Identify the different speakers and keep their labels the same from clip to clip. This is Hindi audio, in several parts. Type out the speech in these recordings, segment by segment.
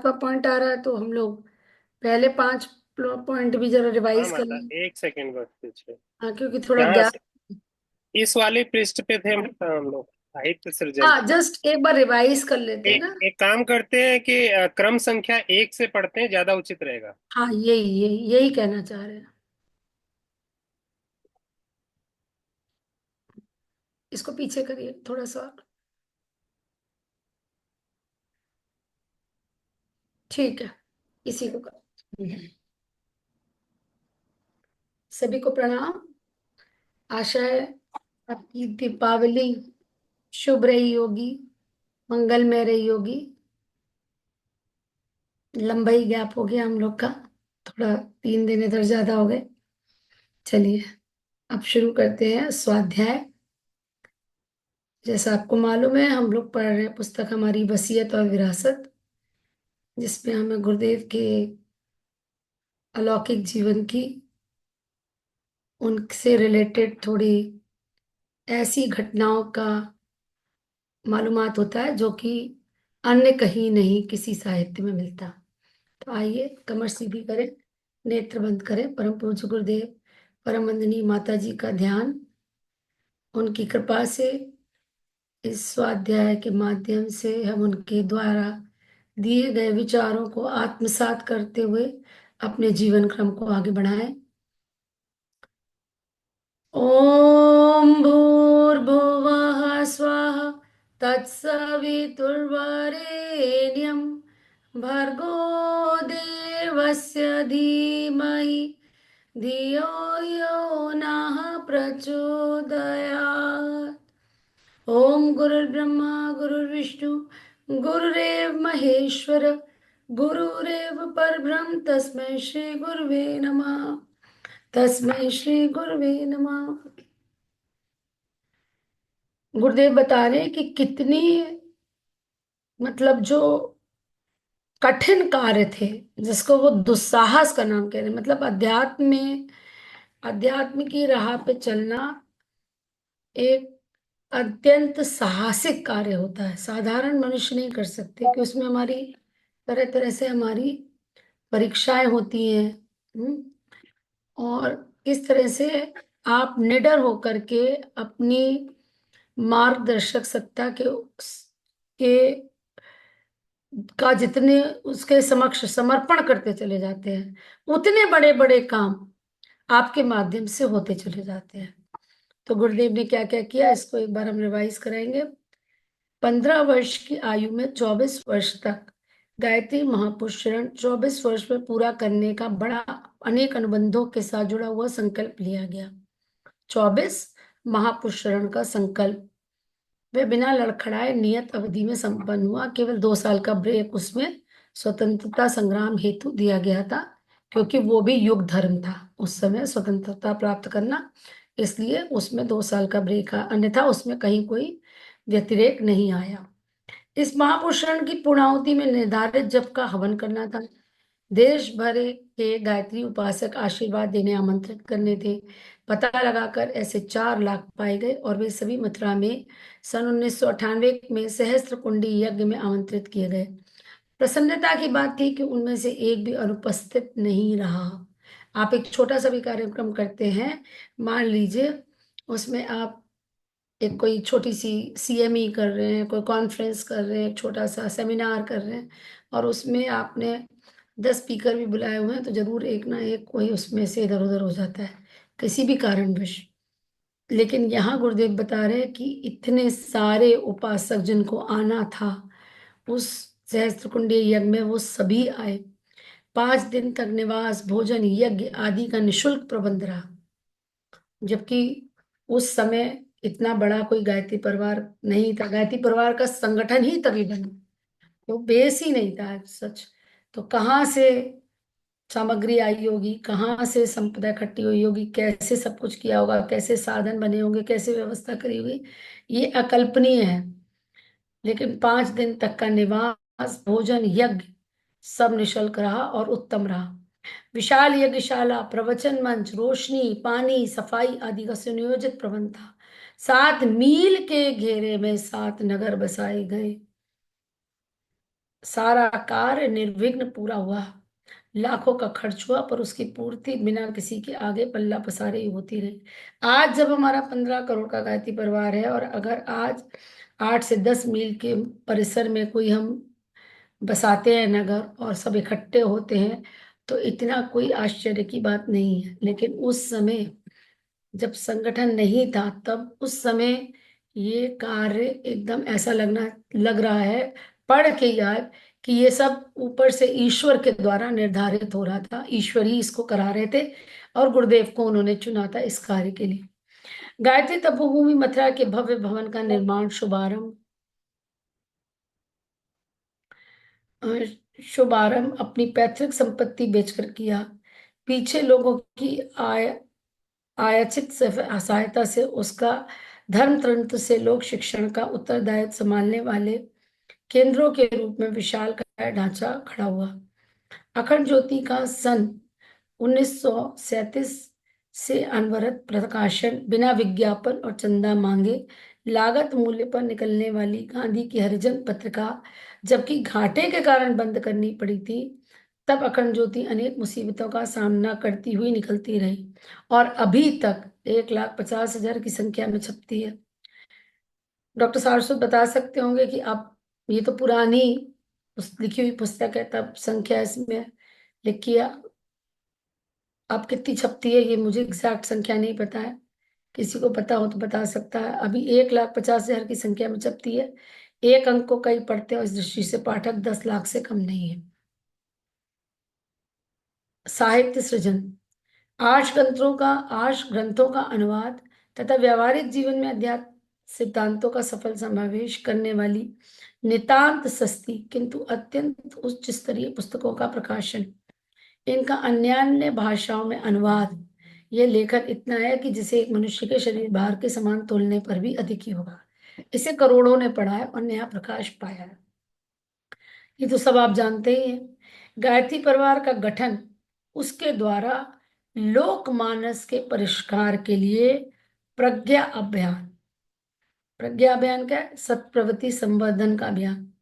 Speaker 1: 7वां पॉइंट आ रहा है, तो हम लोग पहले 5 पॉइंट भी जरा
Speaker 2: हाँ
Speaker 1: रिवाइज कर
Speaker 2: माता,
Speaker 1: लें।
Speaker 2: एक सेकंड बस पीछे।
Speaker 1: हाँ, क्योंकि थोड़ा
Speaker 2: कहाँ
Speaker 1: गैप।
Speaker 2: से? इस वाले पृष्ठ पे थे माता हम लोग, साहित्य सृजन।
Speaker 1: हाँ, जस्ट एक बार रिवाइज कर लेते हैं
Speaker 2: एक
Speaker 1: ना।
Speaker 2: एक काम करते हैं कि क्रम संख्या एक से पढ़ते हैं, ज्यादा उचित रहेगा।
Speaker 1: हाँ, यही यही यही कहना चाह रहे हैं। इसको पीछे करिए थोड़ा सा। ठीक है, इसी को कर। सभी को प्रणाम। आशा है आपकी दीपावली शुभ रही होगी, मंगलमय रही होगी। लंबा ही गैप हो गया हम लोग का, थोड़ा 3 दिन इधर ज्यादा हो गए। चलिए, अब शुरू करते हैं स्वाध्याय। जैसा आपको मालूम है, हम लोग पढ़ रहे हैं पुस्तक हमारी वसीयत और विरासत, जिसमें हमें गुरुदेव के अलौकिक जीवन की, उनसे रिलेटेड थोड़ी ऐसी घटनाओं का मालूमात होता है जो कि अन्य कहीं नहीं किसी साहित्य में मिलता। तो आइए, कमर सीधी करें, नेत्र बंद करें। परम पूज्य गुरुदेव परम वंदनीय माता जी का ध्यान, उनकी कृपा से इस स्वाध्याय के माध्यम से हम उनके द्वारा दिए गए विचारों को आत्मसात करते हुए अपने जीवन क्रम को आगे बढ़ाएं। ओम भूर्भुवः स्वः तत्सवितुर्वरेण्यं भर्गो देवस्य धीमहि धियो यो नः प्रचोदयात्। ओम गुरुर्ब्रह्मा गुरुर्विष्णु गुरुरेव महेश्वर गुरुरेव परब्रह्म तस्मै श्री गुरुवे नमः। तस्मै श्री गुरुवे नमः। गुरुदेव बता रहे हैं कि कितनी, मतलब जो कठिन कार्य थे, जिसको वो दुस्साहस का नाम कह रहे हैं। मतलब अध्यात्म की राह पे चलना एक अत्यंत साहसिक कार्य होता है, साधारण मनुष्य नहीं कर सकते, कि उसमें हमारी तरह तरह से हमारी परीक्षाएं होती हैं। और किस तरह से आप निडर होकर के अपनी मार्गदर्शक सत्ता के का जितने उसके समक्ष समर्पण करते चले जाते हैं, उतने बड़े बड़े काम आपके माध्यम से होते चले जाते हैं। तो गुरुदेव ने क्या क्या किया, इसको एक बार हम रिवाइज कराएंगे। 15 वर्ष की आयु में 24 वर्ष तक गायत्री महापुष्करण 24 वर्ष में पूरा करने का बड़ा अनेक अनुबंधों के साथ जुड़ा हुआ संकल्प लिया गया। 24 महापुष्करण का संकल्प वह बिना लड़खड़ाए नियत अवधि में संपन्न हुआ। केवल 2 साल का ब्रेक उसमें स्वतंत्रता संग्राम हेतु दिया गया था, क्योंकि वो भी युग धर्म था उस समय स्वतंत्रता प्राप्त करना। इसलिए उसमें 2 साल का ब्रेक था, अन्यथा उसमें कहीं कोई व्यतिरेक नहीं आया। इस महापुरुषण की पूर्णाहुति में निर्धारित जप का हवन करना था। देश भर के गायत्री उपासक आशीर्वाद देने आमंत्रित करने थे। पता लगाकर ऐसे 4 लाख पाए गए और वे सभी मथुरा में सन 1998 में सहस्त्र कुंडी यज्ञ में आमंत्रित किए गए। प्रसन्नता की बात थी कि उनमें से एक भी अनुपस्थित नहीं रहा। आप एक छोटा सा भी कार्यक्रम करते हैं, मान लीजिए उसमें आप एक कोई छोटी सी सीएमई कर रहे हैं, कोई कॉन्फ्रेंस कर रहे हैं, एक छोटा सा सेमिनार कर रहे हैं, और उसमें आपने 10 स्पीकर भी बुलाए हुए हैं, तो जरूर एक ना एक कोई उसमें से इधर उधर हो जाता है किसी भी कारणवश। लेकिन यहाँ गुरुदेव बता रहे हैं कि इतने सारे उपासक जिनको आना था उस सहस्त्र कुंडी यज्ञ में, वो सभी आए। 5 दिन तक निवास भोजन यज्ञ आदि का निशुल्क प्रबंध रहा। जबकि उस समय इतना बड़ा कोई गायत्री परिवार नहीं था, गायत्री परिवार का संगठन ही तभी बना, तो बेस ही नहीं था सच। तो कहाँ से सामग्री आई होगी, कहाँ से संपदा इकट्ठी हुई होगी, कैसे सब कुछ किया होगा, कैसे साधन बने होंगे, कैसे व्यवस्था करी होगी, ये अकल्पनीय है। लेकिन 5 दिन तक का निवास भोजन यज्ञ सब निशुल्क रहा और उत्तम रहा। विशाल यज्ञशाला, प्रवचन मंच, रोशनी, पानी, सफाई आदि का सुनियोजित प्रबंध था। 7 मील के घेरे में 7 नगर बसाए गए। सारा कार्य निर्विघ्न पूरा हुआ। लाखों का खर्च हुआ पर उसकी पूर्ति बिना किसी के आगे पल्ला पसारे ही होती रही। आज जब हमारा 15 करोड़ का गायत्री परिवार है, और अगर आज 8 से 10 मील के परिसर में कोई हम बसाते हैं नगर और सब इकट्ठे होते हैं, तो इतना कोई आश्चर्य की बात नहीं है। लेकिन उस समय जब संगठन नहीं था, तब उस समय ये कार्य एकदम ऐसा लग रहा है, पढ़ के याद, कि ये सब ऊपर से ईश्वर के द्वारा निर्धारित हो रहा था। ईश्वर ही इसको करा रहे थे और गुरुदेव को उन्होंने चुना था इस कार्य के लिए। गायत्री तपोभूमि मथुरा के भव्य भवन का निर्माण शुभारंभ अपनी पैतृक संपत्ति बेचकर किया। पीछे लोगों की आयाचित सहायता से उसका धर्म तंत्र से लोक शिक्षण का उत्तरदायित्व संभालने वाले केंद्रों के रूप में विशाल ढांचा खड़ा हुआ। अखंड ज्योति का सन 1937 से अनवरत प्रकाशन, बिना विज्ञापन और चंदा मांगे लागत मूल्य पर निकलने वाली गांधी की हरिजन पत्रिका जबकि घाटे के कारण बंद करनी पड़ी थी, तब अखंड ज्योति अनेक मुसीबतों का सामना करती हुई निकलती रही और अभी तक 1,50,000 की संख्या में छपती है। डॉक्टर सारस्वत बता सकते होंगे कि आप, ये तो पुरानी लिखी हुई पुस्तक है, तब संख्या इसमें लिखी है, अब कितनी छपती है ये मुझे एग्जैक्ट संख्या नहीं पता है। किसी को पता हो तो बता सकता है। अभी 1,50,000 की संख्या में छपती है। एक अंक को कई पढ़ते हैं, इस दृष्टि से पाठक 10 लाख से कम नहीं है। साहित्य सृजन, आर्ष ग्रंथों का अनुवाद तथा व्यावहारिक जीवन में अध्यात्म सिद्धांतों का सफल समावेश करने वाली नितांत सस्ती किंतु अत्यंत उच्च स्तरीय पुस्तकों का प्रकाशन, इनका अन्यान्य भाषाओं में अनुवाद। यह लेखन इतना है कि जिसे एक मनुष्य के शरीर भार के समान तोलने पर भी अधिक ही होगा। इसे करोड़ों ने पढ़ा है और नया प्रकाश पाया है। ये तो सब आप जानते ही हैं। गायत्री परिवार का गठन उसके द्वारा लोकमानस के परिष्कार के लिए प्रज्ञा अभियान क्या है? सत्प्रवृत्ति संवर्धन का अभियान,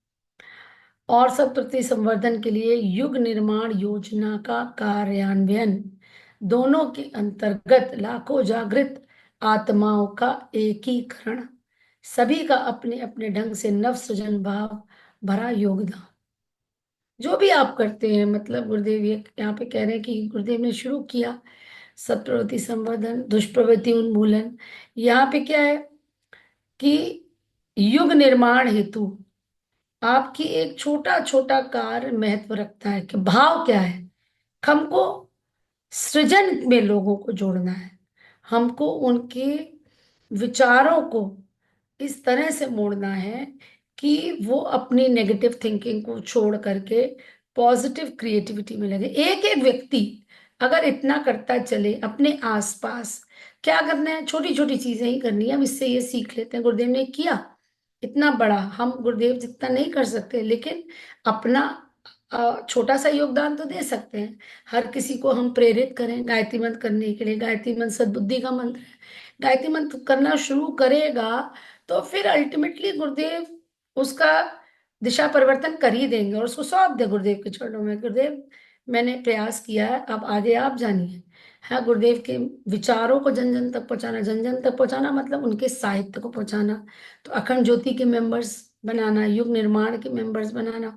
Speaker 1: और सत्प्रवृत्ति संवर्धन के लिए युग निर्माण योजना का कार्यान्वयन, दोनों के अंतर्गत लाखों जागृत आत्माओं का एकीकरण, सभी का अपने अपने ढंग से नव सृजन भाव भरा योगदान। जो भी आप करते हैं, मतलब गुरुदेव ये यहाँ पे कह रहे हैं कि गुरुदेव ने शुरू किया सत्प्रवृत्ति संवर्धन, दुष्प्रवृत्ति उन्मूलन। यहाँ पे क्या है कि युग निर्माण हेतु आपकी एक छोटा छोटा कार्य महत्व रखता है। कि भाव क्या है? हमको सृजन में लोगों को जोड़ना है, हमको उनके विचारों को इस तरह से मोड़ना है कि वो अपनी नेगेटिव थिंकिंग को छोड़ करके पॉजिटिव क्रिएटिविटी में लगे। एक एक व्यक्ति अगर इतना करता चले अपने आसपास, क्या करना है? छोटी छोटी चीजें ही करनी है। हम इससे ये सीख लेते हैं, गुरुदेव ने किया इतना बड़ा, हम गुरुदेव जितना नहीं कर सकते, लेकिन अपना छोटा सा योगदान तो दे सकते हैं। हर किसी को हम प्रेरित करें गायत्री मंत्र करने के लिए। गायत्री मंत्र सद्बुद्धि का मंत्र है। गायत्री मंत्र करना शुरू करेगा तो फिर अल्टीमेटली गुरुदेव उसका दिशा परिवर्तन कर ही देंगे और उसको सौंप दे गुरुदेव के चरणों में। गुरुदेव मैंने प्रयास किया है, अब आगे आप जानिए। हाँ, गुरुदेव के विचारों को जन जन तक पहुंचाना, जन जन तक पहुंचाना मतलब उनके साहित्य को पहुंचाना। तो अखंड ज्योति के मेंबर्स बनाना, युग निर्माण के मेंबर्स बनाना,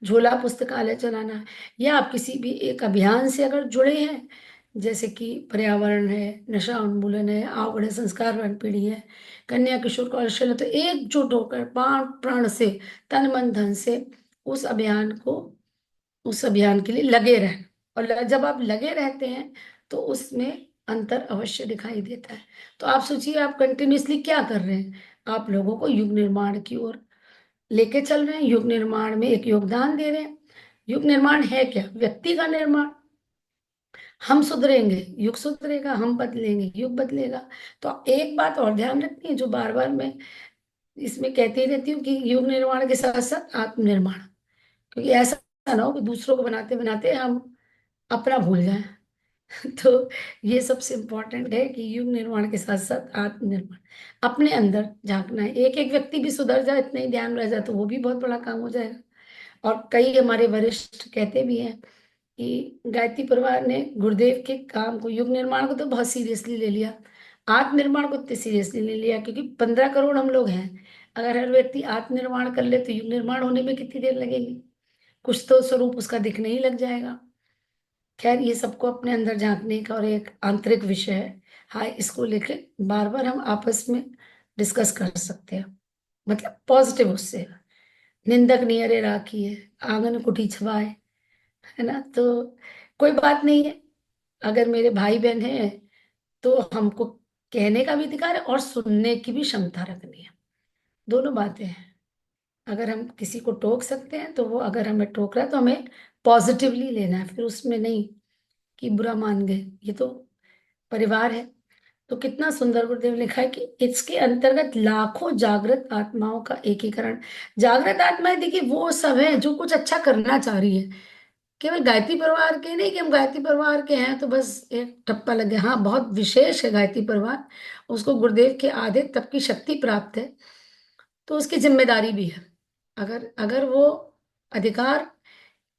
Speaker 1: झोला पुस्तकालय चलाना, या आप किसी भी एक अभियान से अगर जुड़े हैं, जैसे कि पर्यावरण है, नशा उन्मूलन है, आवड़े संस्कार वन पीढ़ी है, कन्या किशोर कौशल है, तो एकजुट होकर प्राण प्राण से, तन मन धन से उस अभियान के लिए लगे रहें। और जब आप लगे रहते हैं तो उसमें अंतर अवश्य दिखाई देता है। तो आप सोचिए, आप कंटिन्यूसली क्या कर रहे हैं? आप लोगों को युग निर्माण की ओर लेके चल रहे हैं, युग निर्माण में एक योगदान दे रहे हैं। युग निर्माण है क्या? व्यक्ति का निर्माण। हम सुधरेंगे, युग सुधरेगा, हम बदलेंगे, युग बदलेगा। तो एक बात और ध्यान रखनी है, जो बार बार मैं इसमें कहती रहती हूँ, कि युग निर्माण के साथ साथ आत्मनिर्माण। क्योंकि ऐसा ना हो कि दूसरों को बनाते बनाते हम अपना भूल जाएं। तो ये सबसे इम्पोर्टेंट है कि युग निर्माण के साथ साथ आत्मनिर्माण, अपने अंदर झांकना है। एक एक व्यक्ति भी सुधर जाए, इतना ही ध्यान रह जाए, तो वो भी बहुत बड़ा काम हो जाएगा। और कई हमारे वरिष्ठ कहते भी हैं कि गायत्री परिवार ने गुरुदेव के काम को, युग निर्माण को तो बहुत सीरियसली ले लिया, आत्मनिर्माण को इतने सीरियसली ले लिया, क्योंकि 15 करोड़ हम लोग हैं। अगर हर व्यक्ति आत्मनिर्माण कर ले तो युग निर्माण होने में कितनी देर लगेगी? कुछ तो स्वरूप उसका दिखने ही लग जाएगा। खैर, ये सबको अपने अंदर झांकने का और एक आंतरिक विषय है। हाँ, इसको लेके बार बार हम आपस में डिस्कस कर सकते हैं, मतलब पॉजिटिव उससे। निंदक नियरे राखी है, आंगन कुटी छवाए, है ना? तो कोई बात नहीं है। अगर मेरे भाई बहन हैं तो हमको कहने का भी अधिकार है और सुनने की भी क्षमता रखनी है। दोनों बातें हैं। अगर हम किसी को टोक सकते हैं तो वो, अगर हमें टोक रहा है तो हमें पॉजिटिवली लेना है, फिर उसमें नहीं कि बुरा मान गए। ये तो परिवार है। तो कितना सुंदर गुरुदेव लिखा है कि इसके अंतर्गत लाखों जागृत आत्माओं का एकीकरण। जागृत आत्माएं देखिए वो सब है जो कुछ अच्छा करना चाह रही है। केवल गायत्री परिवार के नहीं कि हम गायत्री परिवार के हैं तो बस एक ठप्पा लग गया। हाँ, बहुत विशेष है गायत्री परिवार, उसको गुरुदेव के आधे तप की शक्ति प्राप्त है, तो उसकी जिम्मेदारी भी है। अगर अगर वो अधिकार,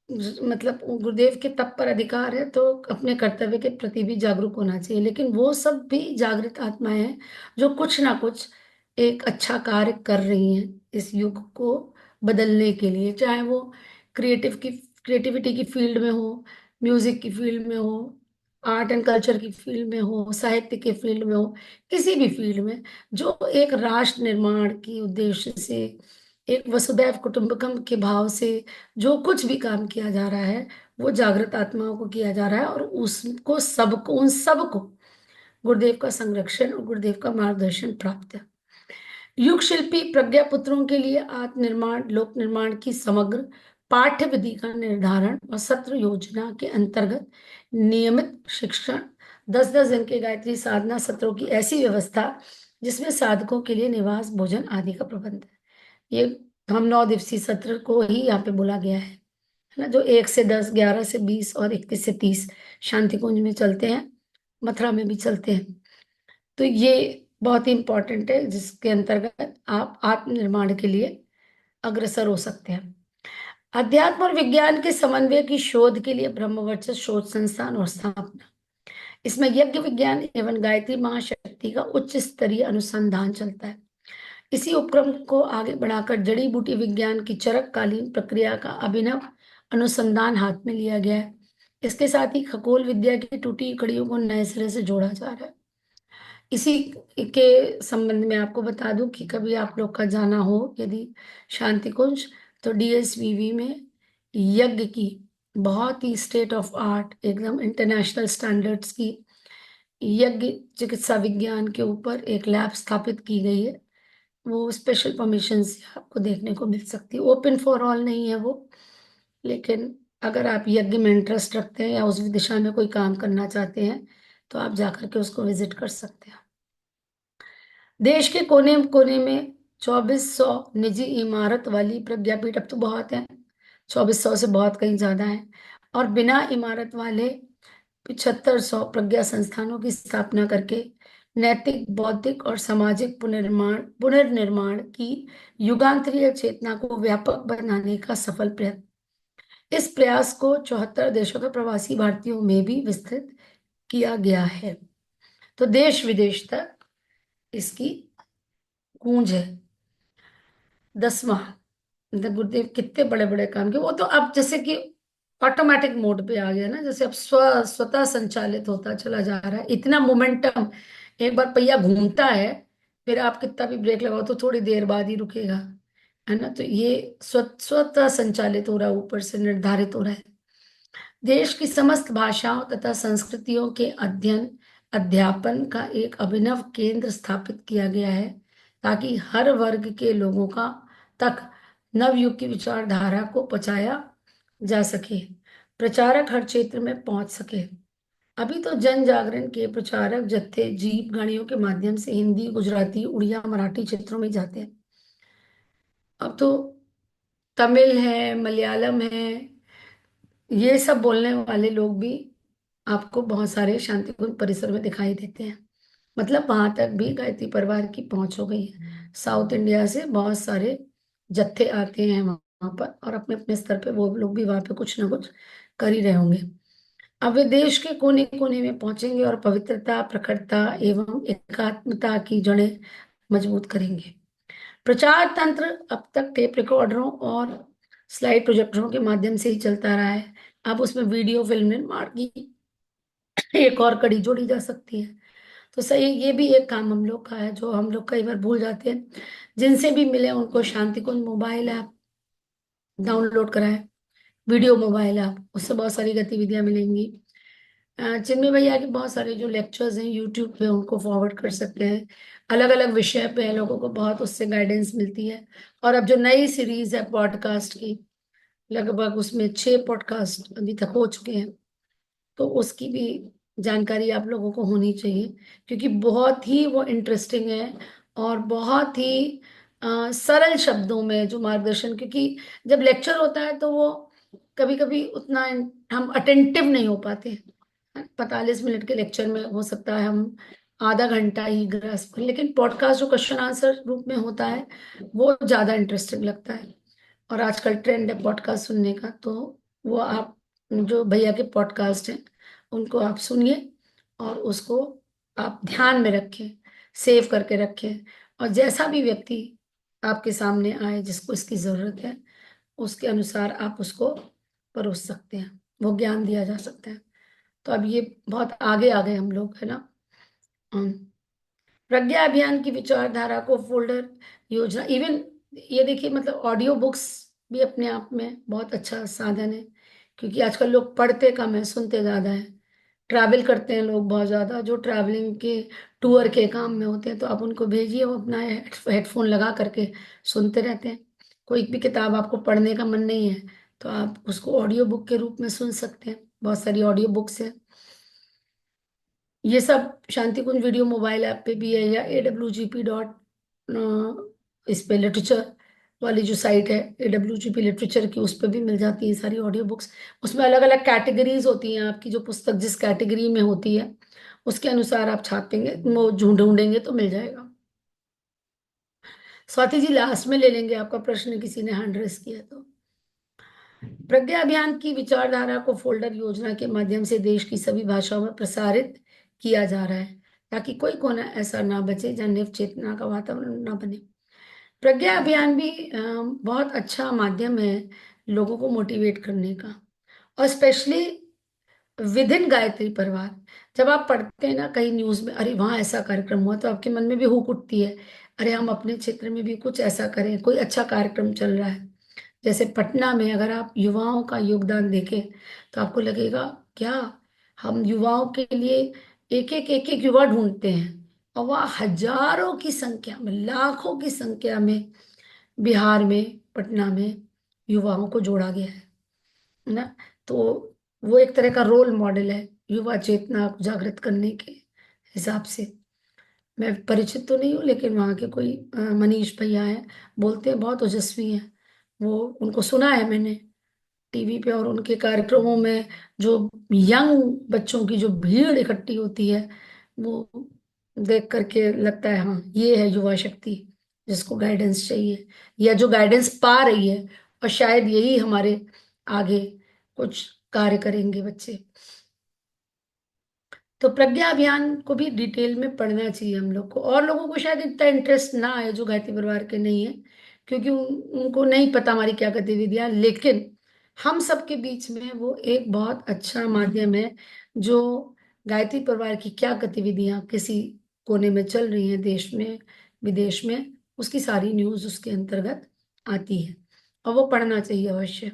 Speaker 1: मतलब गुरुदेव के तप पर अधिकार है, तो अपने कर्तव्य के प्रति भी जागरूक होना चाहिए। लेकिन वो सब भी जागृत आत्माएं हैं जो कुछ ना कुछ एक अच्छा कार्य कर रही हैं इस युग को बदलने के लिए, चाहे वो क्रिएटिविटी की फील्ड में हो, म्यूजिक की फील्ड में हो, आर्ट एंड कल्चर की फील्ड में हो, साहित्य के फील्ड में हो, किसी भी फील्ड में, जो एक राष्ट्र निर्माण की उद्देश्य से, एक वसुदैव कुटुंबकम के भाव से जो कुछ भी काम किया जा रहा है, वो जागृत आत्माओं को किया जा रहा है। और उसको सबको, उन सबको गुरुदेव का संरक्षण और गुरुदेव का मार्गदर्शन प्राप्त है। युग शिल्पी प्रज्ञा पुत्रों के लिए आत्मनिर्माण लोक निर्माण की समग्र पाठ्य विधि का निर्धारण और सत्र योजना के अंतर्गत नियमित शिक्षण, 10-10 दिन के गायत्री साधना सत्रों की ऐसी व्यवस्था जिसमें साधकों के लिए निवास, भोजन आदि का प्रबंध है। ये हम 9 दिवसीय सत्र को ही यहाँ पे बोला गया है ना, जो 1 से 10, 11 से 20 और 21 से 30 शांति कुंज में चलते हैं, मथुरा में भी चलते हैं। तो ये बहुत ही इंपॉर्टेंट है, जिसके अंतर्गत आप आत्मनिर्माण के लिए अग्रसर हो सकते हैं। अध्यात्म और विज्ञान के समन्वय की शोध के लिए ब्रह्मवर्चस्व शोध संस्थान और स्थापना। इसमें यज्ञ विज्ञान एवं गायत्री महाशक्ति का उच्च स्तरीय अनुसंधान चलता है। इसी उपक्रम को आगे बढ़ाकर जड़ी बूटी विज्ञान की चरककालीन प्रक्रिया का अभिनव अनुसंधान हाथ में लिया गया है। इसके साथ ही खगोल विद्या की टूटी कड़ियों को नए सिरे से जोड़ा जा रहा है। इसी के संबंध में आपको बता दूं कि कभी आप लोग का जाना हो यदि शांति कुंज, तो डीएसवीवी में यज्ञ की बहुत ही स्टेट ऑफ आर्ट, एकदम इंटरनेशनल स्टैंडर्ड्स की यज्ञ चिकित्सा विज्ञान के ऊपर एक लैब स्थापित की गई है। वो स्पेशल परमिशन से आपको देखने को मिल सकती है। ओपन फॉर ऑल नहीं है वो, लेकिन अगर आप यज्ञ में इंटरेस्ट रखते हैं या उस दिशा में कोई काम करना चाहते हैं तो आप जाकर के उसको विजिट कर सकते हैं। देश के कोने कोने में 2400 निजी इमारत वाली प्रज्ञापीठ, अब तो बहुत है, 2400 से बहुत कहीं ज्यादा है, और बिना इमारत वाले 7500 प्रज्ञा संस्थानों की स्थापना करके नैतिक, बौद्धिक और सामाजिक पुनर्निर्माण की युगांतरीय चेतना को व्यापक बनाने का सफल प्रयत्न। इस प्रयास को 74 देशों के प्रवासी भारतीयों में भी विस्तृत किया गया है। तो देश विदेश तक इसकी गूंज है। 10वां, मतलब गुरुदेव कितने बड़े बड़े काम किए। वो तो अब जैसे कि ऑटोमेटिक मोड पे आ गया ना, जैसे अब स्वतः संचालित होता चला जा रहा है, इतना मोमेंटम। एक बार पहिया घूमता है, फिर आप कितना भी ब्रेक लगाओ तो थोड़ी देर बाद ही रुकेगा, है ना? तो ये स्वतः संचालित हो रहा है, ऊपर से निर्धारित हो रहा है। देश की समस्त भाषाओं तथा संस्कृतियों के अध्ययन अध्यापन का एक अभिनव केंद्र स्थापित किया गया है, ताकि हर वर्ग के लोगों का तक नवयुग की विचारधारा को पहुंचाया जा सके, प्रचारक हर क्षेत्र में पहुंच सके। अभी तो जन जागरण के प्रचारक जत्थे जीप गाड़ियों के माध्यम से हिंदी, गुजराती, उड़िया, मराठी क्षेत्रों में जाते हैं। अब तो तमिल है, मलयालम है, ये सब बोलने वाले लोग भी आपको बहुत सारे शांतिकुंज परिसर में दिखाई देते हैं। मतलब वहां तक भी गायत्री परिवार की पहुंच हो गई है। साउथ इंडिया से बहुत सारे जत्थे आते हैं वहां। वहां पर, और अपने अपने स्तर पे वो लोग भी वहां पे कुछ ना कुछ कर ही रहे होंगे। अब वे देश के कोने कोने में पहुंचेंगे और पवित्रता, प्रखरता एवं एकात्मता की जड़ें मजबूत करेंगे। प्रचार तंत्र अब तक टेप रिकॉर्डरों और स्लाइड प्रोजेक्टरों के माध्यम से ही चलता रहा है। अब उसमें वीडियो फिल्म निर्माण की एक और कड़ी जोड़ी जा सकती है। तो सही, ये भी एक काम हम लोग का है जो हम लोग कई बार भूल जाते हैं। जिनसे भी मिले उनको शांति कुंज मोबाइल ऐप डाउनलोड कराएं, वीडियो मोबाइल ऐप, उससे बहुत सारी गतिविधियां मिलेंगी। चिन्मय भैया के बहुत सारे जो लेक्चर्स हैं यूट्यूब पे, उनको फॉरवर्ड कर सकते हैं। अलग अलग विषय पे लोगों को बहुत उससे गाइडेंस मिलती है। और अब जो नई सीरीज है पॉडकास्ट की, लगभग उसमें 6 पॉडकास्ट अभी तक हो चुके हैं, तो उसकी भी जानकारी आप लोगों को होनी चाहिए, क्योंकि बहुत ही वो इंटरेस्टिंग है। और बहुत ही सरल शब्दों में जो मार्गदर्शन, क्योंकि जब लेक्चर होता है तो वो कभी कभी उतना हम अटेंटिव नहीं हो पाते। 45 मिनट के लेक्चर में हो सकता है हम आधा घंटा ही ग्रास्प करें, लेकिन पॉडकास्ट जो क्वेश्चन आंसर रूप में होता है वो ज्यादा इंटरेस्टिंग लगता है। और आजकल ट्रेंड है पॉडकास्ट सुनने का, तो वो आप जो भैया के पॉडकास्ट हैं उनको आप सुनिए, और उसको आप ध्यान में रखें, सेव करके रखें। और जैसा भी व्यक्ति आपके सामने आए जिसको इसकी जरूरत है, उसके अनुसार आप उसको परोस सकते हैं, वो ज्ञान दिया जा सकता है। तो अब ये बहुत आगे आ गए हम लोग, है ना। हम्म। प्रज्ञा अभियान की विचारधारा को फोल्डर योजना, इवन ये देखिए, मतलब ऑडियो बुक्स भी अपने आप में बहुत अच्छा साधन है। क्योंकि आजकल लोग पढ़ते कम है, सुनते ज्यादा है। ट्रैवल करते हैं लोग बहुत ज्यादा, जो ट्रैवलिंग के टूर के काम में होते हैं, तो आप उनको भेजिए, वो अपना हेडफोन लगा करके सुनते रहते हैं। कोई भी किताब आपको पढ़ने का मन नहीं है तो आप उसको ऑडियो बुक के रूप में सुन सकते हैं। बहुत सारी ऑडियो बुक्स हैं। ये सब शांति कुंज वीडियो मोबाइल ऐप पे भी है, या AWGP इस पे लिटरेचर वाली जो साइट है AWGP लिटरेचर की, उस पे भी मिल जाती है सारी ऑडियो बुक्स। उसमें अलग अलग कैटेगरीज होती हैं, आपकी जो पुस्तक जिस कैटेगरी में होती है उसके अनुसार आप छापेंगे, वो ढूंढेंगे तो मिल जाएगा। स्वाति जी लास्ट में ले लेंगे आपका प्रश्न, किसी ने हैंड रेस किया तो। प्रज्ञा अभियान की विचारधारा को फोल्डर योजना के माध्यम से देश की सभी भाषाओं में प्रसारित किया जा रहा है, ताकि कोई कोना ऐसा ना बचे जहाँ निव चेतना का वातावरण ना बने। प्रज्ञा अभियान भी बहुत अच्छा माध्यम है लोगों को मोटिवेट करने का। और स्पेशली विद इन गायत्री परिवार, जब आप पढ़ते हैं ना कहीं न्यूज में, अरे वहां ऐसा कार्यक्रम हुआ, तो आपके मन में भी हुक उठती है, अरे हम अपने क्षेत्र में भी कुछ ऐसा करें, कोई अच्छा कार्यक्रम चल रहा है। जैसे पटना में अगर आप युवाओं का योगदान देखें तो आपको लगेगा क्या, हम युवाओं के लिए एक एक युवा ढूंढते हैं, और वह हजारों की संख्या में, लाखों की संख्या में बिहार में, पटना में युवाओं को जोड़ा गया है ना। तो वो एक तरह का रोल मॉडल है युवा चेतना को जागृत करने के हिसाब से। मैं परिचित तो नहीं हूँ, लेकिन वहाँ के कोई मनीष भैया हैं, बोलते हैं बहुत ओजस्वी हैं वो। उनको सुना है मैंने टीवी पे, और उनके कार्यक्रमों में जो यंग बच्चों की जो भीड़ इकट्ठी होती है, वो देख करके लगता है हाँ ये है युवा शक्ति जिसको गाइडेंस चाहिए, या जो गाइडेंस पा रही है। और शायद यही हमारे आगे कुछ कार्य करेंगे बच्चे। तो प्रज्ञा अभियान को भी डिटेल में पढ़ना चाहिए हम लोग को। और लोगों को शायद इतना इंटरेस्ट ना आए जो गायत्री परिवार के नहीं है, क्योंकि उनको नहीं पता हमारी क्या गतिविधियां, लेकिन हम सबके बीच में वो एक बहुत अच्छा माध्यम है, जो गायत्री परिवार की क्या गतिविधियां किसी कोने में चल रही हैं, देश में विदेश में, उसकी सारी न्यूज उसके अंतर्गत आती है। और वो पढ़ना चाहिए अवश्य।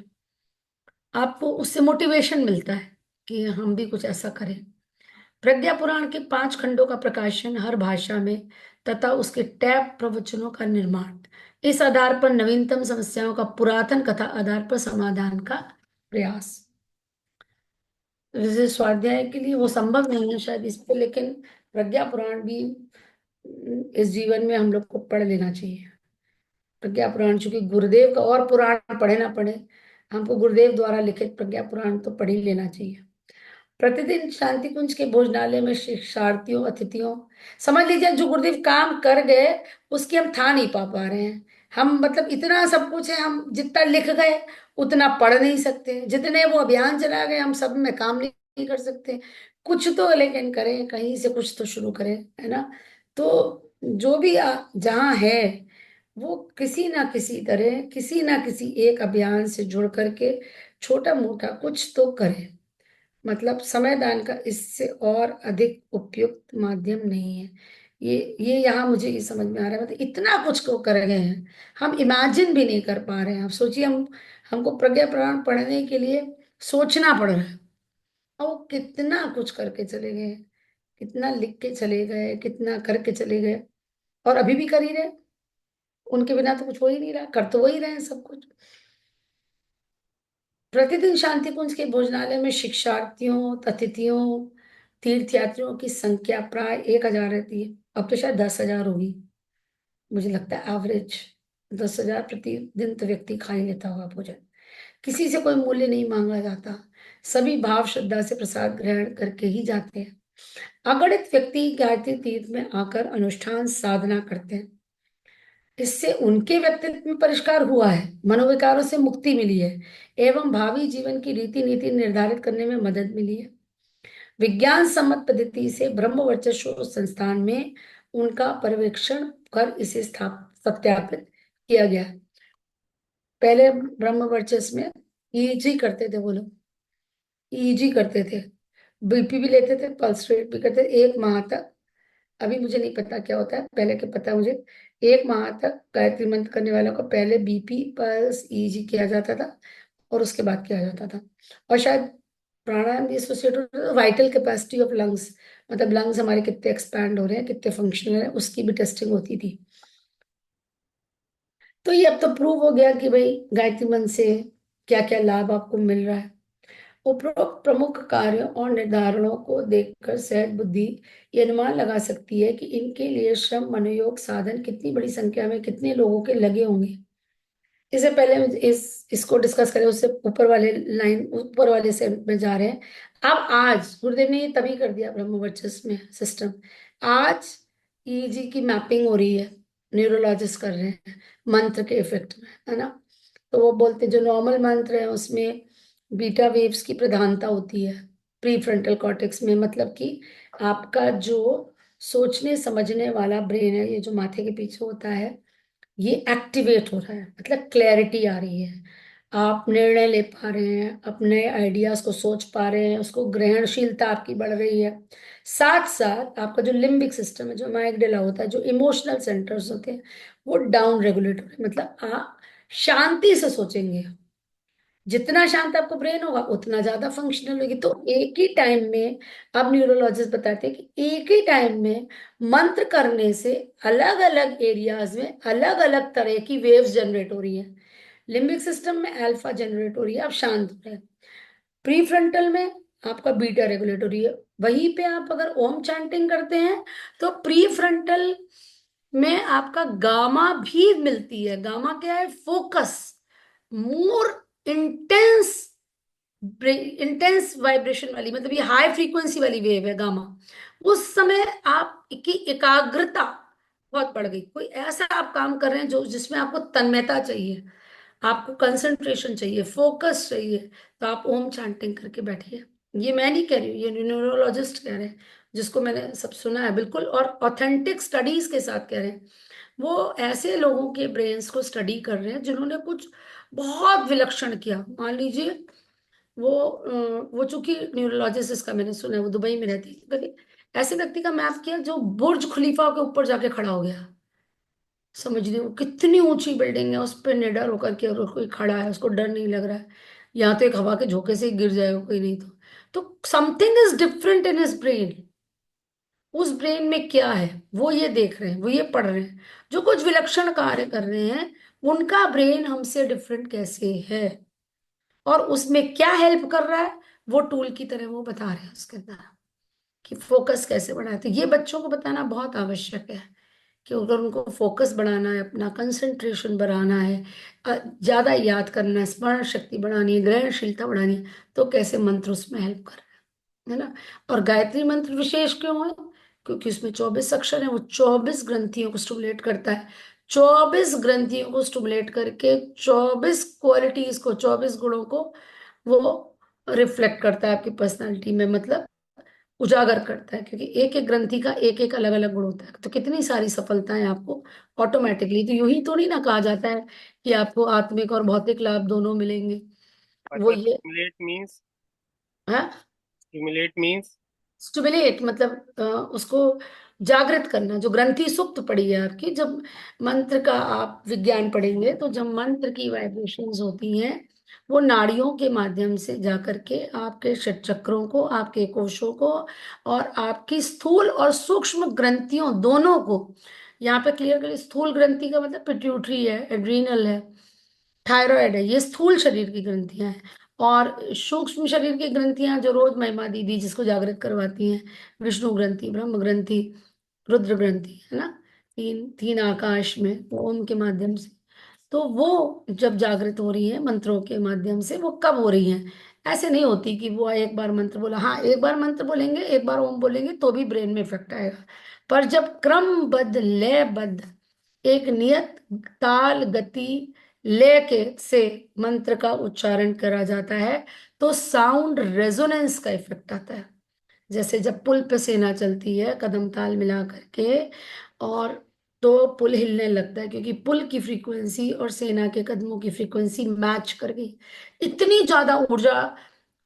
Speaker 1: आपको उससे मोटिवेशन मिलता है कि हम भी कुछ ऐसा करें। प्रज्ञा पुराण के 5 खंडों का प्रकाशन हर भाषा में, तथा उसके टैब प्रवचनों का निर्माण, इस आधार पर नवीनतम समस्याओं का पुरातन कथा आधार पर समाधान का प्रयास। जैसे स्वाध्याय के लिए वो संभव नहीं है शायद इस पे, लेकिन प्रज्ञा पुराण भी इस जीवन में हम लोग को पढ़ लेना चाहिए। प्रज्ञा पुराण, चूंकि गुरुदेव का और पुराण पढ़े ना पढ़े, हमको गुरुदेव द्वारा लिखित प्रज्ञा पुराण तो पढ़ ही लेना चाहिए। प्रतिदिन शांति कुंज के भोजनालय में शिक्षार्थियों, अतिथियों, समझ लीजिए जो गुरुदेव काम कर गए उसकी हम था नहीं पा रहे हैं, हम मतलब इतना सब कुछ है, हम जितना लिख गए उतना पढ़ नहीं सकते, जितने वो अभियान चला गए हम सब में काम नहीं कर सकते। कुछ तो लेकिन करें, कहीं से कुछ तो शुरू करें, है ना। तो जो भी जहाँ है वो किसी ना किसी तरह, किसी ना किसी एक अभियान से जुड़ करके छोटा मोटा कुछ तो करे। मतलब समयदान का इससे और अधिक उपयुक्त माध्यम नहीं है। ये यहाँ मुझे ये समझ में आ रहा है, मतलब इतना कुछ को कर गए हैं, हम इमेजिन भी नहीं कर पा रहे हैं। आप सोचिए, हम हमको प्रज्ञा पुराण पढ़ने के लिए सोचना पड़ रहा है, और वो कितना कुछ करके चले गए, कितना लिख के चले गए, कितना करके चले गए, और अभी भी कर ही रहे। उनके बिना तो कुछ हो ही नहीं रहा, कर तो वो ही रहे हैं सब कुछ। प्रतिदिन शांति कुंज के भोजनालय में शिक्षार्थियों, अतिथियों, तीर्थयात्रियों की संख्या प्राय 1,000 रहती है। अब तो शायद 10,000 होगी, मुझे लगता है एवरेज 10,000 प्रतिदिन तो व्यक्ति खा ही लेता होगा भोजन। किसी से कोई मूल्य नहीं मांगा जाता, सभी भाव श्रद्धा से प्रसाद ग्रहण करके ही जाते हैं। अगणित व्यक्ति गायत्री तीर्थ में आकर अनुष्ठान साधना करते हैं। इससे उनके व्यक्तित्व में परिष्कार हुआ है, मनोविकारों से मुक्ति मिली है, एवं भावी जीवन की रीति नीति निर्धारित करने में मदद मिली है। विज्ञान सम्मत पद्धति से ब्रह्म वर्चस्व संस्थान में उनका पर्यवेक्षण कर इसे सत्यापित किया गया। पहले ब्रह्म वर्चस्व में ईईजी करते थे वो लोग, ईईजी करते थे, बीपी भी लेते थे, पल्स रेट भी करते थे 1 माह तक। अभी मुझे नहीं पता क्या होता है, पहले के पता है मुझे। 1 माह तक गायत्री मंत्र करने वालों को पहले बीपी पल्स ईजी किया जाता था, और उसके बाद किया जाता था। और शायद प्राणायाम भी एसोसिएट होता था वाइटल कैपेसिटी ऑफ लंग्स, मतलब लंग्स हमारे कितने एक्सपैंड हो रहे हैं, कितने फंक्शनल है, उसकी भी टेस्टिंग होती थी। तो ये अब तो प्रूव हो गया कि भाई गायत्री मंत्र से क्या क्या लाभ आपको मिल रहा है। उपरोक्त प्रमुख कार्यों और निर्धारणों को देखकर सहज बुद्धि ये अनुमान लगा सकती है कि इनके लिए श्रम मनोयोग साधन कितनी बड़ी संख्या में कितने लोगों के लगे होंगे। इससे पहले हम इसको डिस्कस करें, उससे ऊपर वाले लाइन, ऊपर वाले से में जा रहे हैं। अब आज गुरुदेव ने ये तभी कर दिया ब्रह्म वर्चस्व में सिस्टम। आज ईजी की मैपिंग हो रही है, न्यूरोलॉजिस्ट कर रहे हैं मंत्र के इफेक्ट में, है ना। तो वो बोलते हैं जो नॉर्मल मंत्र है उसमें बीटा वेव्स की प्रधानता होती है प्री फ्रंटल कॉर्टेक्स में, मतलब कि आपका जो सोचने समझने वाला ब्रेन है, ये जो माथे के पीछे होता है, ये एक्टिवेट हो रहा है, मतलब क्लैरिटी आ रही है, आप निर्णय ले पा रहे हैं, अपने आइडियाज को सोच पा रहे हैं, उसको ग्रहणशीलता आपकी बढ़ रही है। साथ साथ आपका जो लिम्बिक सिस्टम है, जो अमाइगडाला होता है, जो इमोशनल सेंटर्स होते हैं, वो डाउन रेगुलेट हो रहे हैं। मतलब आप शांति से सोचेंगे, जितना शांत आपका ब्रेन होगा उतना ज्यादा फंक्शनल होगी। तो एक ही टाइम में, अब न्यूरोलॉजिस्ट बताते हैं कि एक ही टाइम में मंत्र करने से अलग अलग एरियाज में अलग अलग तरह की वेव्स जनरेट हो रही है। लिम्बिक सिस्टम में अल्फा जनरेट हो रही है, आप शांत हो रहे हैं। प्री फ्रंटल में आपका बीटा रेगुलेट हो रही है। वहीं पे आप अगर ओम चैंटिंग करते हैं तो प्री फ्रंटल में आपका गामा भी मिलती है। गामा क्या है? Focus, more intense, intense vibration वाली, मतलब ये हाई फ्रीक्वेंसी वाली वेव है गामा। उस समय आपकी एकाग्रता बहुत बढ़ गई। कोई ऐसा आप काम कर रहे हैं जो जिसमें आपको तन्मयता चाहिए, आपको कंसंट्रेशन चाहिए, फोकस चाहिए, तो आप ओम चैंटिंग करके बैठिए। ये मैं नहीं कह रही हूँ, ये न्यूरोलॉजिस्ट कह रहे हैं, जिसको मैंने सब सुना है बिल्कुल, और ऑथेंटिक स्टडीज के साथ कह रहे हैं। वो ऐसे लोगों के ब्रेन्स को स्टडी कर रहे हैं जिन्होंने कुछ बहुत विलक्षण किया। मान लीजिए वो चूंकि न्यूरोलॉजिस्ट, इसका मैंने सुना है, वो दुबई में रहती है, कभी ऐसे व्यक्ति का मैप किया जो बुर्ज खलीफा के ऊपर जाके खड़ा हो गया। समझ रही, वो कितनी ऊंची बिल्डिंग है, उस पर निडर होकर के और कोई खड़ा है, उसको डर नहीं लग रहा है। यहाँ तो एक हवा के झोंके से ही गिर जाएगा कोई, नहीं तो something is different in his brain. उस ब्रेन में क्या है वो ये देख रहे हैं, वो ये पढ़ रहे हैं। जो कुछ विलक्षण कार्य कर रहे हैं, उनका ब्रेन हमसे डिफरेंट कैसे है, और उसमें क्या हेल्प कर रहा है, वो टूल की तरह वो बता रहे हैं उसके अंदर, कि फोकस कैसे बढ़ाए। तो ये बच्चों को बताना बहुत आवश्यक है कि अगर उनको फोकस बढ़ाना है, अपना कंसंट्रेशन बढ़ाना है, ज्यादा याद करना है, स्मरण शक्ति बढ़ानी है, ग्रहणशीलता बढ़ानी है, तो कैसे मंत्र उसमें हेल्प कर रहे हैं, है ना। और गायत्री मंत्र विशेष क्यों है? क्योंकि उसमें 24 अक्षर है, वो 24 ग्रंथियों को स्टिमुलेट करता है। 24 ग्रंथियों को स्टिमुलेट करके 24 क्वालिटीज को, 24 गुणों को वो रिफ्लेक्ट करता है आपकी पर्सनालिटी में, मतलब उजागर करता है, क्योंकि एक एक ग्रंथि का एक एक अलग अलग गुण होता है। तो कितनी सारी सफलताएं आपको ऑटोमेटिकली, तो यूं ही तो नहीं ना कहा जाता है कि आपको आत्मिक और भौतिक लाभ दोनों मिलेंगे। वो
Speaker 2: अच्छा,
Speaker 1: ये है
Speaker 2: स्टिमुलेट मीन्स।
Speaker 1: स्टिमुलेट, मतलब उसको जागृत करना। जो ग्रंथि सुप्त पड़ी है आपकी, जब मंत्र का आप विज्ञान पढ़ेंगे तो जब मंत्र की वाइब्रेशंस होती हैं, वो नाड़ियों के माध्यम से जाकर के आपके षट चक्रों को, आपके कोशों को, और आपकी स्थूल और सूक्ष्म ग्रंथियों दोनों को, यहाँ पे क्लियर करिए, स्थूल ग्रंथि का मतलब पिट्यूटरी है, एड्रीनल है, थायराइड है, ये स्थूल शरीर की ग्रंथियां हैं। और सूक्ष्म शरीर की ग्रंथियां जो रोज महिमा दीदी जिसको जागृत करवाती हैं, विष्णु ग्रंथि, ब्रह्म ग्रंथि, रुद्र ग्रंथि, है ना, तीन तीन आकाश में ओम के माध्यम से। तो वो जब जागृत हो रही है मंत्रों के माध्यम से, वो कब हो रही है? ऐसे नहीं होती कि वो एक बार मंत्र बोला, हाँ एक बार मंत्र बोलेंगे, एक बार ओम बोलेंगे तो भी ब्रेन में इफेक्ट आएगा। पर जब क्रमबद्ध लयबद्ध एक नियत ताल गति लय के से मंत्र का उच्चारण करा जाता है, तो साउंड रेजोनेंस का इफेक्ट आता है। जैसे जब पुल पे सेना चलती है कदम ताल मिला करके, और तो पुल हिलने लगता है, क्योंकि पुल की फ्रीक्वेंसी और सेना के कदमों की फ्रीक्वेंसी मैच कर गई, इतनी ज्यादा ऊर्जा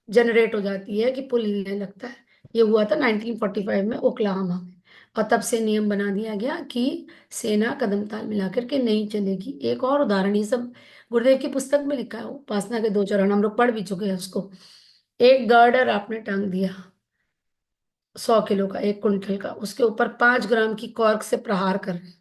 Speaker 1: जनरेट हो जाती है कि पुल हिलने लगता है। ये हुआ था 1945 में ओक्लाहोमा में, और तब से नियम बना दिया गया कि सेना कदम ताल मिला करके नहीं चलेगी। एक और उदाहरण, ये सब गुरुदेव की पुस्तक में लिखा है, उपासना के 2 चरण हम लोग पढ़ भी चुके हैं उसको। एक गर्डर आपने टांग दिया 100 किलो का, 1 कुंटल का, उसके ऊपर 5 ग्राम की कॉर्क से प्रहार कर रहे हैं,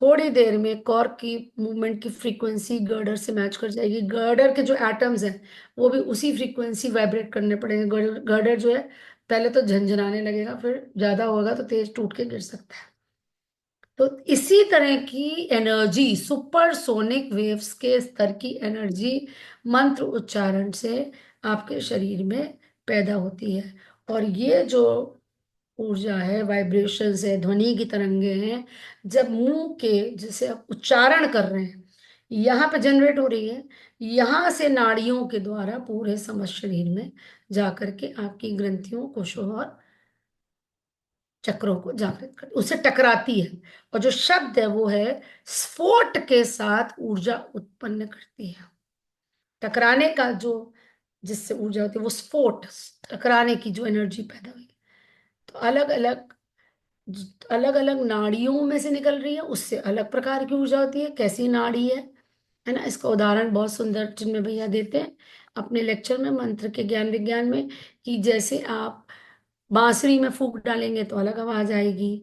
Speaker 1: थोड़ी देर में कॉर्क की मूवमेंट की फ्रीक्वेंसी गर्डर से मैच कर जाएगी। गर्डर के जो एटम्स हैं वो भी उसी फ्रीक्वेंसी वाइब्रेट करने पड़ेंगे। गर्डर गर्डर जो है पहले तो झंझनाने लगेगा, फिर ज्यादा होगा तो तेज टूट के गिर सकता है। तो इसी तरह की एनर्जी, सुपरसोनिक वेव्स के स्तर की एनर्जी मंत्र उच्चारण से आपके शरीर में पैदा होती है। और ये जो ऊर्जा है, वाइब्रेशंस है, ध्वनि की तरंगे हैं, जब मुंह के जैसे आप उच्चारण कर रहे हैं यहाँ पे जनरेट हो रही है, यहाँ से नाड़ियों के द्वारा पूरे समस्त शरीर में जाकर के आपकी ग्रंथियों, कोशों और चक्रों को जागृत कर, उससे टकराती है। और जो शब्द है वो है स्फोट के साथ ऊर्जा उत्पन्न करती है। टकराने का जो, जिससे ऊर्जा होती है वो स्फोट, टकराने की जो एनर्जी पैदा हुई, तो अलग अलग नाड़ियों में से निकल रही है, उससे अलग प्रकार की ऊर्जा होती है। कैसी नाड़ी है ना, इसका उदाहरण बहुत सुंदर चिन्मय भैया देते हैं अपने लेक्चर में, मंत्र के ज्ञान विज्ञान में, कि जैसे आप बांसुरी में फूंक डालेंगे तो अलग आवाज आएगी,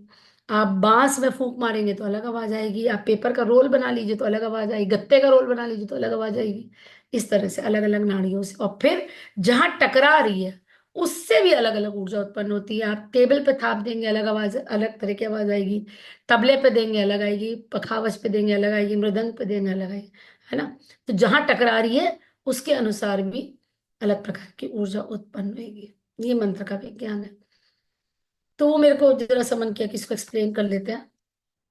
Speaker 1: आप बांस में फूंक मारेंगे तो अलग आवाज आएगी, आप पेपर का रोल बना लीजिए तो अलग आवाज आएगी, गत्ते का रोल बना लीजिए तो अलग आवाज आएगी। इस तरह से अलग अलग नाड़ियों से, और फिर जहां टकरा रही है उससे भी अलग अलग ऊर्जा उत्पन्न होती है। आप टेबल पे थाप देंगे अलग आवाज, अलग तरह की आवाज आएगी, तबले पे देंगे अलग आएगी, पखावज पे देंगे अलग आएगी, मृदंग पे देंगे अलग आएगी, है ना। तो जहां टकरा रही है उसके अनुसार भी अलग प्रकार की ऊर्जा उत्पन्न होगी। ये मंत्र का विज्ञान है। तो वो मेरे को जरा सा मन किया कि इसको एक्सप्लेन कर लेते हैं,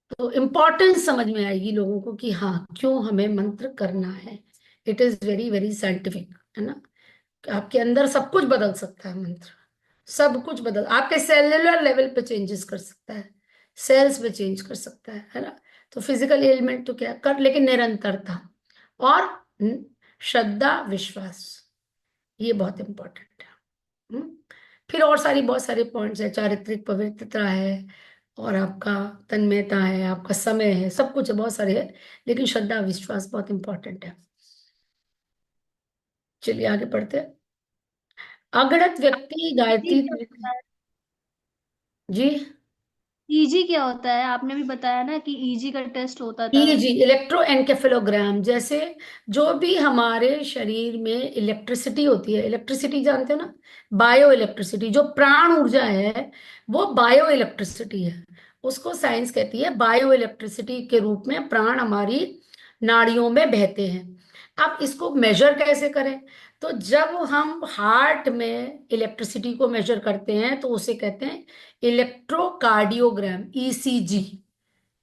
Speaker 1: तो इम्पोर्टेंस समझ में आएगी लोगों को कि हाँ क्यों हमें मंत्र करना है। It is very very scientific, है ना। आपके अंदर सब कुछ बदल सकता है मंत्र, सब कुछ बदल, आपके सेलुलर लेवल पे चेंजेस कर सकता है, सेल्स में चेंज कर सकता है ना। तो फिजिकल एलिमेंट तो क्या कर, लेकिन निरंतरता और श्रद्धा विश्वास, ये बहुत इंपॉर्टेंट है। हम्म? फिर और सारी बहुत सारे पॉइंट्स है, चारित्रिक पवित्रता है, और आपका तन्मयता है, आपका समय है, सब कुछ है, बहुत सारे है, लेकिन श्रद्धा विश्वास बहुत इंपॉर्टेंट है। चलिए आगे बढ़ते हैं। अगणित व्यक्ति
Speaker 3: ईजी
Speaker 1: गायत्री,
Speaker 3: क्या होता है?
Speaker 1: जी,
Speaker 3: ईजी क्या होता है? आपने भी बताया ना कि ईजी का टेस्ट होता था।
Speaker 1: ईजी इलेक्ट्रोएन्केफेलोग्राम, जैसे जो भी हमारे शरीर में इलेक्ट्रिसिटी होती है, इलेक्ट्रिसिटी जानते हो ना, बायो इलेक्ट्रिसिटी, जो प्राण ऊर्जा है वो बायो इलेक्ट्रिसिटी है। उसको साइंस कहती है बायो इलेक्ट्रिसिटी के रूप में प्राण हमारी नाड़ियों में बहते हैं। अब इसको मेजर कैसे करें? तो जब हम हार्ट में इलेक्ट्रिसिटी को मेजर करते हैं तो उसे कहते हैं इलेक्ट्रोकार्डियोग्राम, ईसीजी।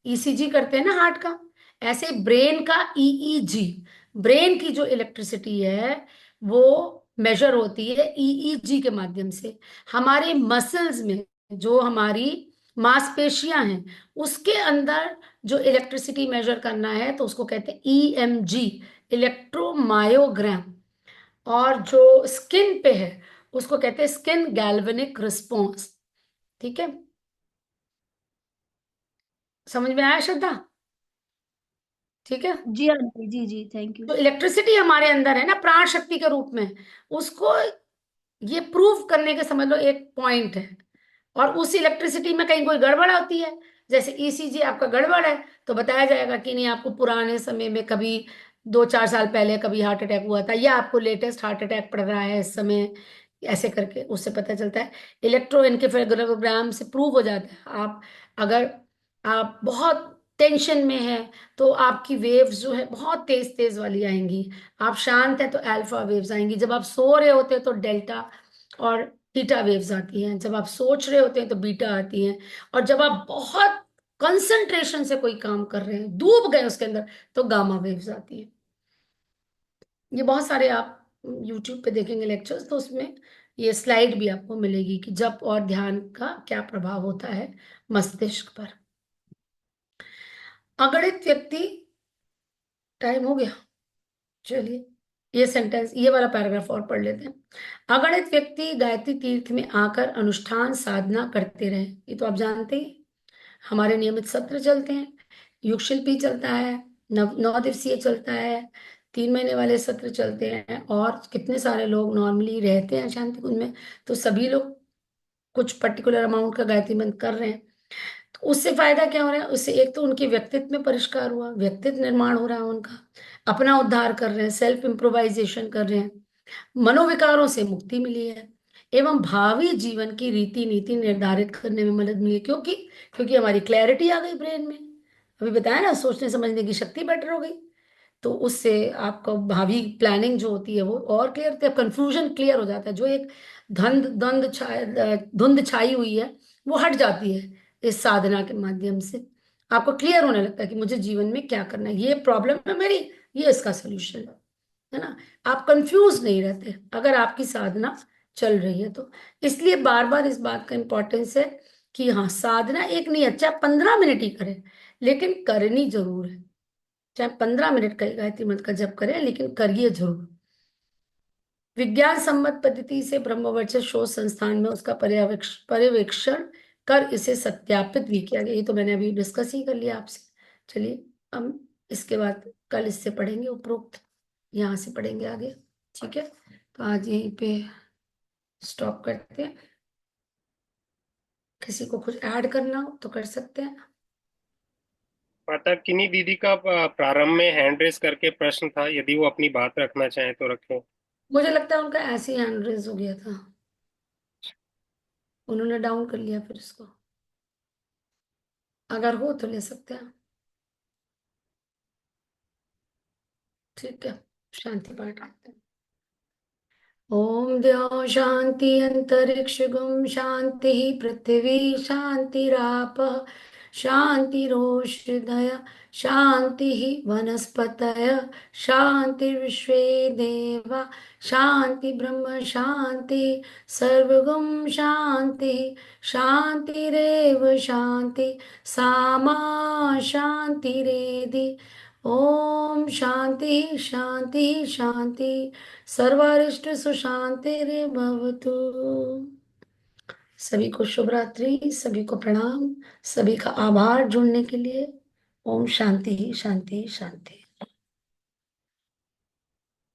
Speaker 1: ईसीजी करते हैं ना हार्ट का, ऐसे ब्रेन का ईईजी, ब्रेन की जो इलेक्ट्रिसिटी है वो मेजर होती है ईईजी के माध्यम से। हमारे मसल्स में जो हमारी मांसपेशियां हैं उसके अंदर जो इलेक्ट्रिसिटी मेजर करना है तो उसको कहते हैं ईएमजी, इलेक्ट्रोमायोग्राम। और जो स्किन पे है उसको कहते हैं स्किन गैल्वेनिक रिस्पॉन्स। ठीक है, समझ में आया श्रद्धा? ठीक है।
Speaker 3: जी आंटी, जी जी, थैंक यू।
Speaker 1: जो इलेक्ट्रिसिटी हमारे अंदर है ना प्राण शक्ति के रूप में, उसको ये प्रूव करने के समझ लो एक पॉइंट है। और उस इलेक्ट्रिसिटी में कहीं कोई गड़बड़ होती है, जैसे ईसीजी आपका गड़बड़ है तो बताया जाएगा कि नहीं आपको पुराने समय में कभी 2-4 साल पहले कभी हार्ट अटैक हुआ था, या आपको लेटेस्ट हार्ट अटैक पड़ रहा है इस समय, ऐसे करके उससे पता चलता है। इलेक्ट्रोएन्केफेलोग्राम से प्रूव हो जाता है। आप अगर आप बहुत टेंशन में है तो आपकी वेव्स जो है बहुत तेज तेज वाली आएंगी। आप शांत है तो अल्फा वेव्स आएंगी। जब आप सो रहे होते हैं तो डेल्टा और थीटा वेव्स आती हैं। जब आप सोच रहे होते हैं तो बीटा आती हैं। और जब आप बहुत कंसंट्रेशन से कोई काम कर रहे हैं, डूब गए उसके अंदर, तो गामा वेव्स आती हैं। ये बहुत सारे आप यूट्यूब पे देखेंगे लेक्चर्स, तो उसमें ये स्लाइड भी आपको मिलेगी कि जप और ध्यान का क्या प्रभाव होता है मस्तिष्क पर। अगणित व्यक्ति, टाइम हो गया, चलिए ये सेंटेंस, ये वाला पैराग्राफ और पढ़ लेते हैं। अगणित व्यक्ति गायत्री तीर्थ में आकर अनुष्ठान साधना करते रहे। ये तो आप जानते हैं, हमारे नियमित सत्र चलते हैं, युग शिल्पी चलता है, 9 दिवसीय चलता है, 3 महीने वाले सत्र चलते हैं, और कितने सारे लोग नॉर्मली रहते हैं शांति कुंज में। तो सभी लोग कुछ पर्टिकुलर अमाउंट का गायत्री मंत्र कर रहे हैं। तो उससे फायदा क्या हो रहा है? उससे एक तो उनके व्यक्तित्व में परिष्कार हुआ, व्यक्तित्व निर्माण हो रहा है उनका, अपना उद्धार कर रहे हैं, सेल्फ इम्प्रोवाइजेशन कर रहे हैं, मनोविकारों से मुक्ति मिली है, एवं भावी जीवन की रीति नीति निर्धारित करने में मदद मिली है। क्योंकि क्योंकि हमारी क्लैरिटी आ गई ब्रेन में। अभी बताया ना, सोचने समझने की शक्ति बेटर हो गई। तो उससे आपका भावी प्लानिंग जो होती है वो और क्लियर होती है, कंफ्यूजन क्लियर हो जाता है। जो एक धुंध छाई हुई है वो हट जाती है इस साधना के माध्यम से। आपको क्लियर होने लगता है कि मुझे जीवन में क्या करना है, ये प्रॉब्लम है मेरी, ये इसका सोल्यूशन है ना। आप कंफ्यूज नहीं रहते अगर आपकी साधना चल रही है तो। इसलिए बार बार इस बात का इंपॉर्टेंस है कि हाँ, साधना एक नहीं, अच्छा 15 मिनट ही करें लेकिन करनी जरूर है। चाहे 15 मिनट का ही गायत्री मंत्र का जप करें लेकिन करिए जरूर। विज्ञान सम्मत पद्धति से ब्रह्मवर्चस्व शोध संस्थान में उसका पर्यवेक्षण कर इसे सत्यापित भी किया गया। ये तो मैंने अभी डिस्कस ही कर लिया आपसे। चलिए हम इसके बाद कल इससे पढ़ेंगे उपरोक्त, यहाँ से पढ़ेंगे आगे। ठीक है, तो आज यहीं पे स्टॉप करते हैं। किसी को कुछ ऐड करना हो तो कर सकते हैं।
Speaker 2: माता किन्नी दीदी का प्रारंभ में हैंड रेस करके प्रश्न था, यदि वो अपनी बात रखना चाहे तो रखें।
Speaker 1: मुझे लगता है उनका ऐसे ही हैंड रेज हो गया था, उन्होंने डाउन कर लिया फिर इसको। अगर हो तो ले सकते हैं। ठीक है, शांति पाठ करते हैं। ओम द्यौः शांति अंतरिक्ष गुम शांति पृथ्वी शांतिराप शांतिरोषधय शांति वनस्पतय शांति विश्वे देवा शांति ब्रह्म शांति सर्वगुम शांति शांतिरेव शांति सामा शांतिरेधि। ओम शांति शांति शांति सर्वारिष्ट सुशांति भवतु। सभी को शुभ रात्रि, सभी को प्रणाम, सभी का आभार जुड़ने के लिए। ओम शांति शांति शांति।